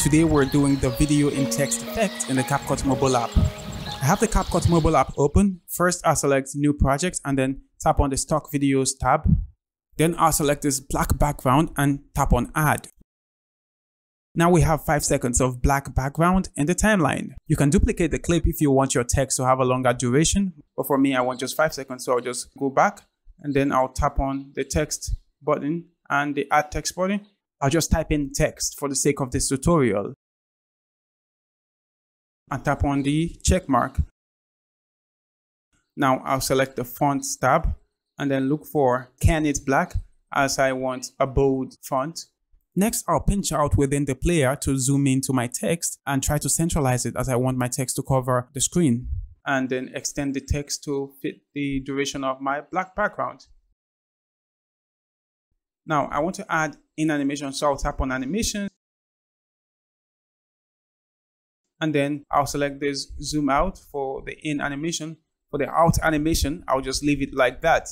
Today we're doing the video in text effect in the CapCut mobile app. I have the CapCut mobile app open. First I'll select new project and then tap on the stock videos tab. Then I'll select this black background and tap on add. Now we have 5 seconds of black background in the timeline. You can duplicate the clip if you want your text to have a longer duration, but for me I want just 5 seconds, so I'll just go back and then I'll tap on the text button and the add text button. I'll just type in text for the sake of this tutorial and tap on the check mark. Now I'll select the fonts tab and then look for Can It Black, as I want a bold font. Next, I'll pinch out within the player to zoom into my text and try to centralize it, as I want my text to cover the screen, and then extend the text to fit the duration of my black background. Now I want to add in animation, so I'll tap on animation and then I'll select this zoom out for the in animation. For the out animation, I'll just leave it like that.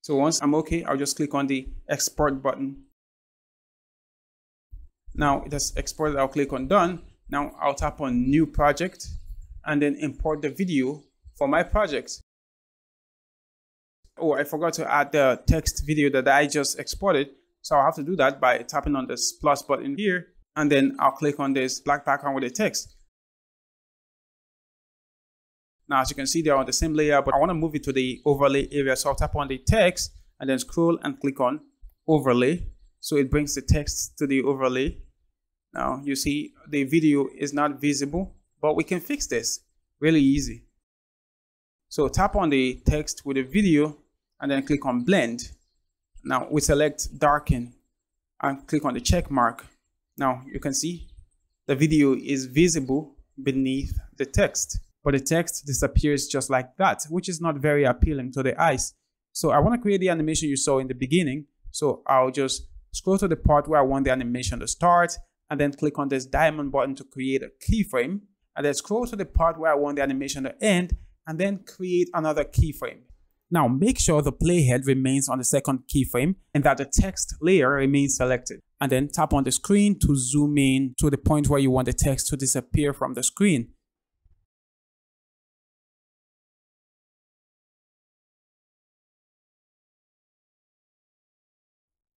So once I'm okay, I'll just click on the export button. Now it has exported. I'll click on done. Now I'll tap on new project and then import the video for my project. Oh, I forgot to add the text video that I just exported. So I'll have to do that by tapping on this plus button here. And then I'll click on this black background with the text. Now, as you can see, they're on the same layer, but I want to move it to the overlay area. So I'll tap on the text and then scroll and click on overlay. So it brings the text to the overlay. Now you see the video is not visible, but we can fix this really easy. So tap on the text with the video and then click on blend. Now we select darken and click on the check mark. Now you can see the video is visible beneath the text, but the text disappears just like that, which is not very appealing to the eyes. So I want to create the animation you saw in the beginning. So I'll just scroll to the part where I want the animation to start and then click on this diamond button to create a keyframe, and then scroll to the part where I want the animation to end and then create another keyframe. Now make sure the playhead remains on the second keyframe and that the text layer remains selected. And then tap on the screen to zoom in to the point where you want the text to disappear from the screen.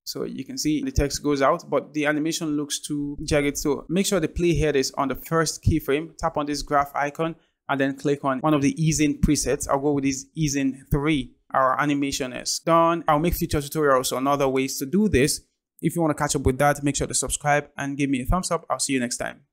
So you can see the text goes out, but the animation looks too jagged. So make sure the playhead is on the first keyframe. Tap on this graph icon and then click on one of the ease-in presets. I'll go with this ease-in 3. Our animation is done. I'll make future tutorials on other ways to do this. If you want to catch up with that, make sure to subscribe and give me a thumbs up. I'll see you next time.